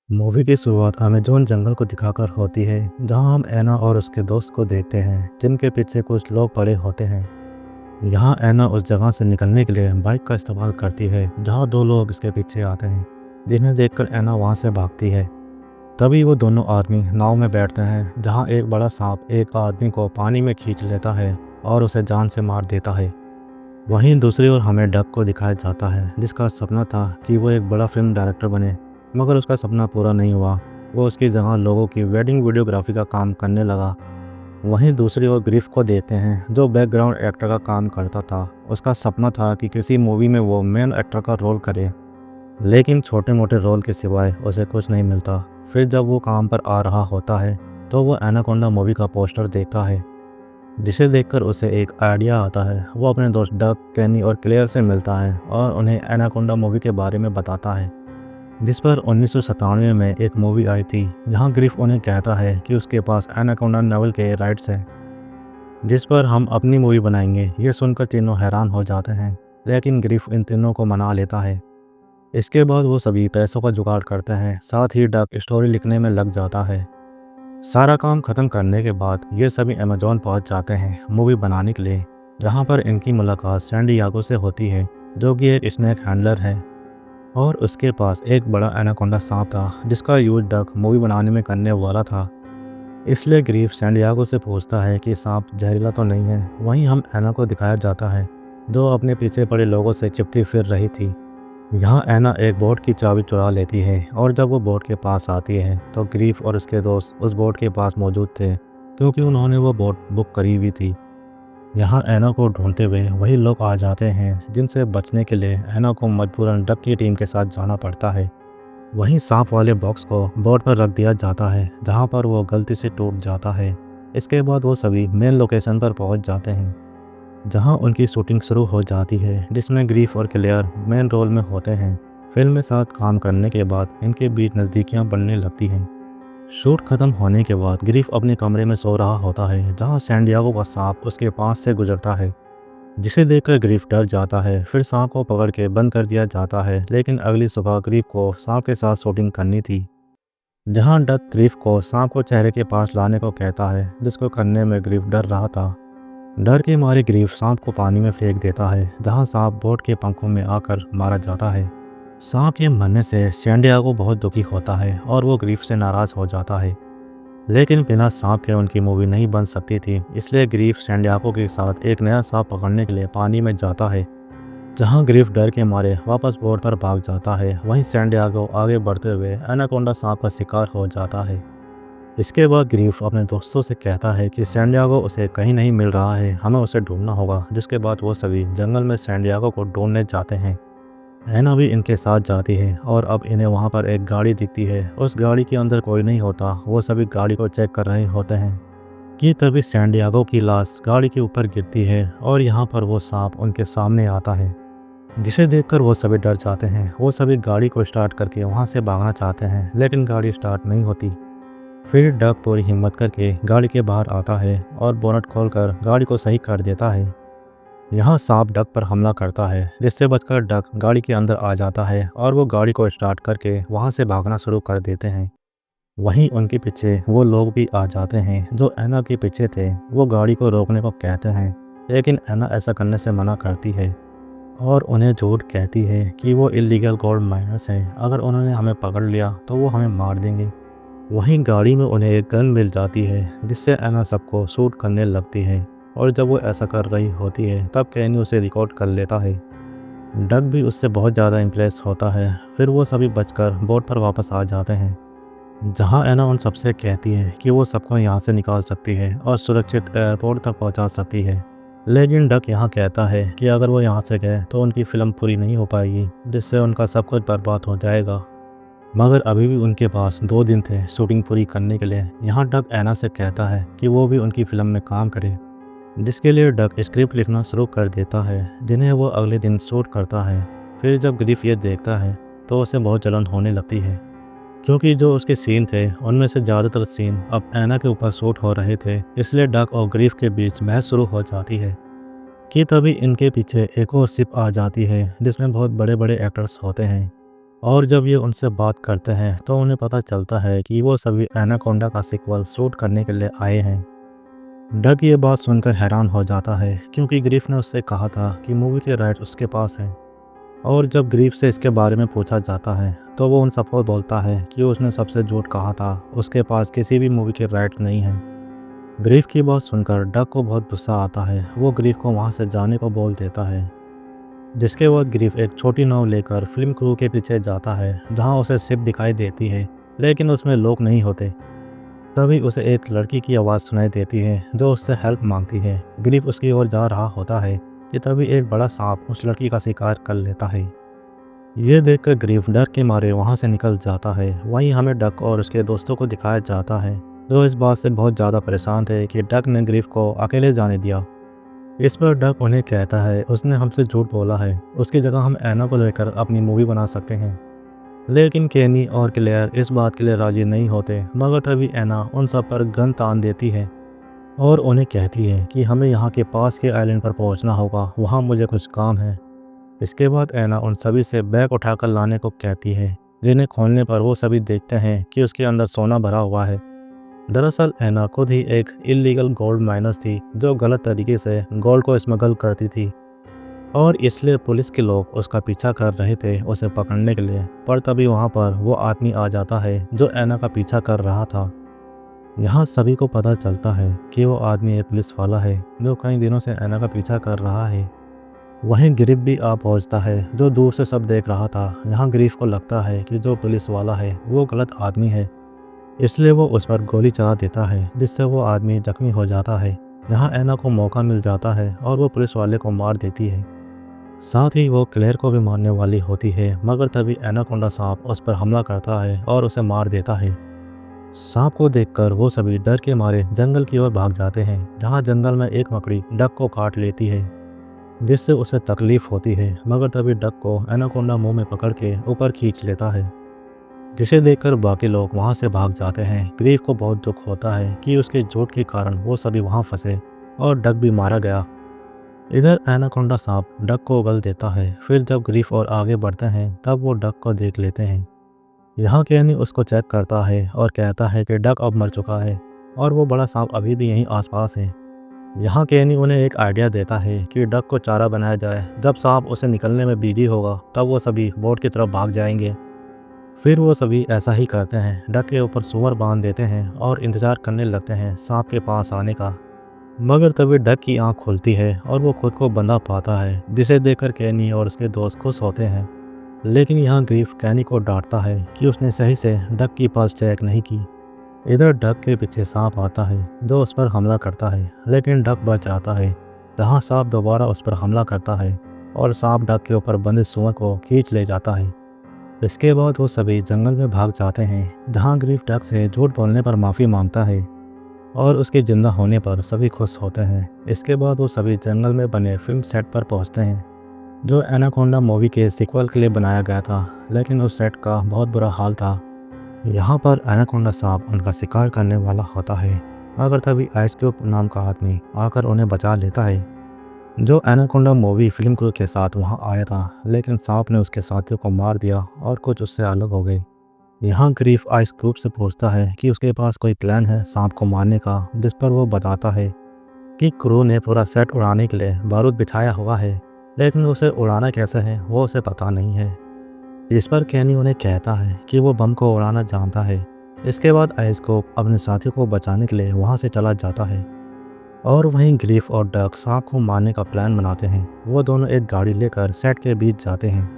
Movie की शुरुआत Amazon जंगल को दिखाकर होती है, जहां हम एना और उसके दोस्त को देखते हैं, जिनके पीछे कुछ लोग पड़े होते हैं। यहां एना उस जगह से निकलने के लिए बाइक का इस्तेमाल करती है, जहां दो लोग इसके पीछे आते हैं, जिन्हें देखकर एना वहां से भागती है। तभी वो दोनों आदमी नाव में बैठते हैं, जहां एक बड़ा सांप एक आदमी को पानी में खींच लेता है और उसे जान से मार देता है। वहीं दूसरी ओर हमें डक को दिखाया जाता है, जिसका सपना था कि वो एक बड़ा फिल्म डायरेक्टर बने, मगर उसका सपना पूरा नहीं हुआ। वो उसकी जगह लोगों की वेडिंग वीडियोग्राफी का काम करने लगा। वहीं दूसरी ओर ग्रिफ को देते हैं, जो बैकग्राउंड एक्टर का काम करता था। उसका सपना था कि किसी मूवी में वो मेन एक्टर का रोल करे, लेकिन छोटे मोटे रोल के सिवाय उसे कुछ नहीं मिलता। फिर जब वो काम पर आ रहा होता है, तो वो एनाकोंडा मूवी का पोस्टर देखता है, जिसे देखकर उसे एक आइडिया आता है। वो अपने दोस्त डक, कैनी और क्लेयर से मिलता है और उन्हें एनाकोंडा मूवी के बारे में बताता है, जिस पर 1997 में एक मूवी आई थी, जहां ग्रिफ उन्हें कहता है कि उसके पास एनाकोंडा नॉवल के राइट्स हैं, जिस पर हम अपनी मूवी बनाएंगे। ये सुनकर तीनों हैरान हो जाते हैं, लेकिन ग्रिफ इन तीनों को मना लेता है। इसके बाद वो सभी पैसों का जुगाड़ करते हैं, साथ ही डक स्टोरी लिखने में लग जाता है। सारा काम खत्म करने के बाद ये सभी अमेज़न पहुंच जाते हैं मूवी बनाने के लिए, जहां पर इनकी मुलाकात सैन डिएगो से होती है, जो कि एक स्नेक हैंडलर है और उसके पास एक बड़ा एनाकोंडा सांप था, जिसका यूज डक मूवी बनाने में करने वाला था। इसलिए ग्रीफ सैन डिएगो से पूछता है कि सांप जहरीला तो नहीं है। वहीं हम एना को दिखाया जाता है, जो अपने पीछे पड़े लोगों से चिपती फिर रही थी। यहाँ एना एक बोट की चाबी चुरा लेती है और जब वो बोट के पास आती है, तो ग्रीफ और उसके दोस्त उस बोट के पास मौजूद थे, क्योंकि उन्होंने वो बोट बुक करी हुई थी। यहाँ एना को ढूंढते हुए वही लोग आ जाते हैं, जिनसे बचने के लिए एना को मजबूरन डक की टीम के साथ जाना पड़ता है। वहीं सांप वाले बॉक्स को बोट पर रख दिया जाता है, जहाँ पर वो गलती से टूट जाता है। इसके बाद वो सभी मेन लोकेशन पर पहुँच जाते हैं, जहां उनकी शूटिंग शुरू हो जाती है, जिसमें ग्रीफ और क्लेयर मेन रोल में होते हैं। फिल्म में साथ काम करने के बाद इनके बीच नज़दीकियां बनने लगती हैं। शूट खत्म होने के बाद ग्रीफ अपने कमरे में सो रहा होता है, जहां सैन डिएगो का सांप उसके पास से गुजरता है, जिसे देखकर ग्रीफ डर जाता है। फिर सांप को पकड़ के बंद कर दिया जाता है, लेकिन अगली सुबह ग्रीफ को सांप के साथ शूटिंग करनी थी, जहां डक ग्रीफ को सांप को चेहरे के पास लाने को कहता है, जिसको करने में ग्रीफ डर रहा था। डर के मारे ग्रीफ सांप को पानी में फेंक देता है, जहां सांप बोट के पंखों में आकर मारा जाता है। सांप के मरने से सैन डिएगो बहुत दुखी होता है और वो ग्रीफ से नाराज हो जाता है, लेकिन बिना सांप के उनकी मूवी नहीं बन सकती थी। इसलिए ग्रीफ सैन डिएगो के साथ एक नया सांप पकड़ने के लिए पानी में जाता है, जहां ग्रीफ डर के मारे वापस बोट पर भाग जाता है। वहीं सैन डिएगो आगे बढ़ते हुए एनाकोंडा सांप का शिकार हो जाता है। इसके बाद ग्रीफ अपने दोस्तों से कहता है कि सैन डिएगो उसे कहीं नहीं मिल रहा है, हमें उसे ढूंढना होगा। जिसके बाद वो सभी जंगल में सैन डिएगो को ढूंढने जाते हैं। ऐना भी इनके साथ जाती है और अब इन्हें वहाँ पर एक गाड़ी दिखती है। उस गाड़ी के अंदर कोई नहीं होता। वो सभी गाड़ी को चेक कर रहे होते हैं कि तभी सैन डिएगो की लाश गाड़ी के ऊपर गिरती है और यहाँ पर वो सांप उनके सामने आता है, जिसे देखकर वो सभी डर जाते हैं। वो सभी गाड़ी को स्टार्ट करके वहाँ से भागना चाहते हैं, लेकिन गाड़ी स्टार्ट नहीं होती। फिर डक पूरी हिम्मत करके गाड़ी के बाहर आता है और बोनट खोलकर गाड़ी को सही कर देता है। यहाँ सांप डक पर हमला करता है, जिससे बचकर डक गाड़ी के अंदर आ जाता है और वो गाड़ी को स्टार्ट करके वहाँ से भागना शुरू कर देते हैं। वहीं उनके पीछे वो लोग भी आ जाते हैं जो एना के पीछे थे। वो गाड़ी को रोकने को कहते हैं, लेकिन एना ऐसा करने से मना करती है और उन्हें झूठ कहती है कि वो इलीगल गोल्ड माइनर्स हैं। अगर उन्होंने हमें पकड़ लिया तो वो हमें मार देंगे। वहीं गाड़ी में उन्हें एक गन मिल जाती है, जिससे एना सबको शूट करने लगती है और जब वो ऐसा कर रही होती है तब कैनी उसे रिकॉर्ड कर लेता है। डग भी उससे बहुत ज़्यादा इम्प्रेस होता है। फिर वो सभी बचकर बोट पर वापस आ जाते हैं, जहां एना उन सबसे कहती है कि वो सबको यहाँ से निकाल सकती है और सुरक्षित एयरपोर्ट तक पहुँचा सकती है। लेकिन डक यहाँ कहता है कि अगर वो यहाँ से गए तो उनकी फ़िल्म पूरी नहीं हो पाएगी, जिससे उनका सब कुछ बर्बाद हो जाएगा। मगर अभी भी उनके पास 2 दिन थे शूटिंग पूरी करने के लिए। यहाँ डक एना से कहता है कि वो भी उनकी फ़िल्म में काम करे, जिसके लिए डक स्क्रिप्ट लिखना शुरू कर देता है, जिन्हें वो अगले दिन शूट करता है। फिर जब ग्रिफ ये देखता है तो उसे बहुत जलन होने लगती है, क्योंकि जो उसके सीन थे उनमें से ज़्यादातर सीन अब एना के ऊपर शूट हो रहे थे। इसलिए डक और ग्रिफ के बीच बहस शुरू हो जाती है कि तभी इनके पीछे एक और शिप आ जाती है, जिसमें बहुत बड़े बड़े एक्टर्स होते हैं और जब ये उनसे बात करते हैं तो उन्हें पता चलता है कि वो सभी एनाकोंडा का सीक्वल शूट करने के लिए आए हैं। डग ये बात सुनकर हैरान हो जाता है क्योंकि ग्रीफ ने उससे कहा था कि मूवी के राइट उसके पास हैं। और जब ग्रीफ से इसके बारे में पूछा जाता है तो वो उन सबको बोलता है कि उसने सबसे झूठ कहा था, उसके पास किसी भी मूवी के राइट नहीं हैं। ग्रीफ की बात सुनकर डग को बहुत गुस्सा आता है। वो ग्रीफ को वहाँ से जाने को बोल देता है, जिसके बाद ग्रीफ एक छोटी नाव लेकर फिल्म क्रू के पीछे जाता है जहाँ उसे शिप दिखाई देती है, लेकिन उसमें लोग नहीं होते। तभी उसे एक लड़की की आवाज़ सुनाई देती है जो उससे हेल्प मांगती है। ग्रीफ उसकी ओर जा रहा होता है कि तभी एक बड़ा सांप उस लड़की का शिकार कर लेता है। ये देखकर ग्रीफ डर के मारे वहाँ से निकल जाता है। वहीं हमें डक और उसके दोस्तों को दिखाया जाता है जो इस बात से बहुत ज़्यादा परेशान थे कि डक ने ग्रीफ को अकेले जाने दिया। इस पर डक उन्हें कहता है उसने हमसे झूठ बोला है, उसकी जगह हम एना को लेकर अपनी मूवी बना सकते हैं। लेकिन केनी और क्लेयर इस बात के लिए राजी नहीं होते, मगर तभी एना उन सब पर गन तान देती है और उन्हें कहती है कि हमें यहाँ के पास के आइलैंड पर पहुँचना होगा, वहाँ मुझे कुछ काम है। इसके बाद एना उन सभी से बैग उठाकर लाने को कहती है, जिन्हें खोलने पर वो सभी देखते हैं कि उसके अंदर सोना भरा हुआ है। दरअसल एना खुद ही एक इलीगल गोल्ड माइनर थी जो गलत तरीके से गोल्ड को स्मगल करती थी और इसलिए पुलिस के लोग उसका पीछा कर रहे थे उसे पकड़ने के लिए। पर तभी वहाँ पर वो आदमी आ जाता है जो एना का पीछा कर रहा था। यहाँ सभी को पता चलता है कि वो आदमी एक पुलिस वाला है जो कई दिनों से एना का पीछा कर रहा है। वहीं ग्रीफ भी आ पहुंचता है जो दूर से सब देख रहा था। यहाँ ग्रीफ को लगता है कि जो पुलिस वाला है वो गलत आदमी है, इसलिए वो उस पर गोली चला देता है जिससे वो आदमी जख्मी हो जाता है। यहाँ एना को मौका मिल जाता है और वो पुलिस वाले को मार देती है। साथ ही वो क्लेयर को भी मारने वाली होती है, मगर तभी एनाकोंडा सांप उस पर हमला करता है और उसे मार देता है। सांप को देखकर वो सभी डर के मारे जंगल की ओर भाग जाते हैं, जहाँ जंगल में एक मकड़ी डक को काट लेती है जिससे उसे तकलीफ होती है। मगर तभी डक को एनाकोंडा मुंह में पकड़ के ऊपर खींच लेता है, जिसे देखकर बाकी लोग वहां से भाग जाते हैं। ग्रीफ को बहुत दुख होता है कि उसके झूठ के कारण वो सभी वहां फंसे और डक भी मारा गया। इधर एनाकोंडा सांप डक को उगल देता है। फिर जब ग्रीफ और आगे बढ़ते हैं तब वो डक को देख लेते हैं। यहाँ केनी उसको चेक करता है और कहता है कि डक अब मर चुका है और वो बड़ा सांप अभी भी यहीं आसपास है। यहाँ केनी उन्हें एक आइडिया देता है कि डक को चारा बनाया जाए, जब सांप उसे निकलने में बिजी होगा तब वो सभी बोट की तरफ भाग जाएंगे। फिर वो सभी ऐसा ही करते हैं, डक के ऊपर सुअर बांध देते हैं और इंतजार करने लगते हैं सांप के पास आने का। मगर तभी डक की आंख खुलती है और वो खुद को बंधा पाता है, जिसे देखकर केनी और उसके दोस्त खुश होते हैं। लेकिन यहाँ ग्रीफ केनी को डांटता है कि उसने सही से डक की पल्स चेक नहीं की। इधर डक के पीछे सांप आता है जो उस पर हमला करता है, लेकिन डक बच जाता है। जहाँ सांप दोबारा उस पर हमला करता है और सांप डक के ऊपर बंधे सुअर को खींच ले जाता है। इसके बाद वो सभी जंगल में भाग जाते हैं, जहाँ ग्रीफ डक से झूठ बोलने पर माफ़ी मांगता है और उसके जिंदा होने पर सभी खुश होते हैं। इसके बाद वो सभी जंगल में बने फिल्म सेट पर पहुंचते हैं जो एनाकोंडा मूवी के सीक्वल के लिए बनाया गया था, लेकिन उस सेट का बहुत बुरा हाल था। यहाँ पर एनाकोंडा सांप उनका शिकार करने वाला होता है, मगर तभी आइस क्यूब नाम का आदमी आकर उन्हें बचा लेता है, जो एनाकोंडा मूवी फिल्म क्रू के साथ वहाँ आया था। लेकिन सांप ने उसके साथियों को मार दिया और कुछ उससे अलग हो गए। यहाँ ग्रीफ आइस क्यूब से पूछता है कि उसके पास कोई प्लान है सांप को मारने का, जिस पर वो बताता है कि क्रू ने पूरा सेट उड़ाने के लिए बारूद बिछाया हुआ है, लेकिन उसे उड़ाना कैसे है वो उसे पता नहीं है। इस पर केनी उन्हें कहता है कि वो बम को उड़ाना जानता है। इसके बाद आइस क्यूब अपने साथियों को बचाने के लिए वहाँ से चला जाता है और वहीं ग्रीफ और डक सांप को मारने का प्लान बनाते हैं। वो दोनों एक गाड़ी लेकर सेट के बीच जाते हैं,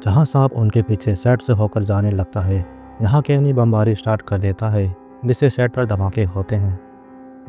जहाँ सांप उनके पीछे सेट से होकर जाने लगता है। यहाँ केनी बमबारी स्टार्ट कर देता है, जिससे सेट पर धमाके होते हैं,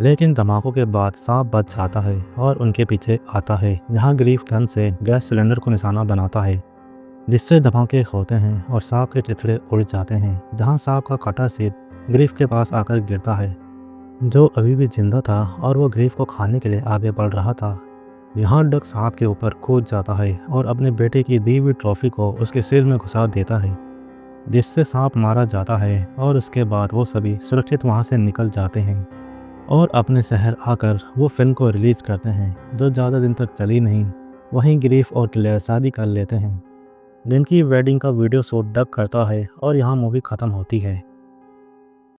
लेकिन धमाकों के बाद सांप बच जाता है और उनके पीछे आता है। यहाँ ग्रीफ गन से गैस सिलेंडर को निशाना बनाता है, जिससे धमाके होते हैं और सांप के चिथड़े उड़ जाते हैं। जहाँ सांप का कटा सिर ग्रीफ के पास आकर गिरता है, जो अभी भी जिंदा था और वो ग्रीफ को खाने के लिए आगे बढ़ रहा था। यहाँ डक सांप के ऊपर कूद जाता है और अपने बेटे की दी हुई ट्रॉफी को उसके सिर में घुसा देता है, जिससे सांप मारा जाता है। और उसके बाद वो सभी सुरक्षित वहाँ से निकल जाते हैं और अपने शहर आकर वो फिल्म को रिलीज़ करते हैं, जो ज़्यादा दिन तक चली नहीं। वहीं ग्रीफ और क्लेयर शादी कर लेते हैं। जिनकी वेडिंग का वीडियो शूट डग करता है और यहाँ मूवी ख़त्म होती है।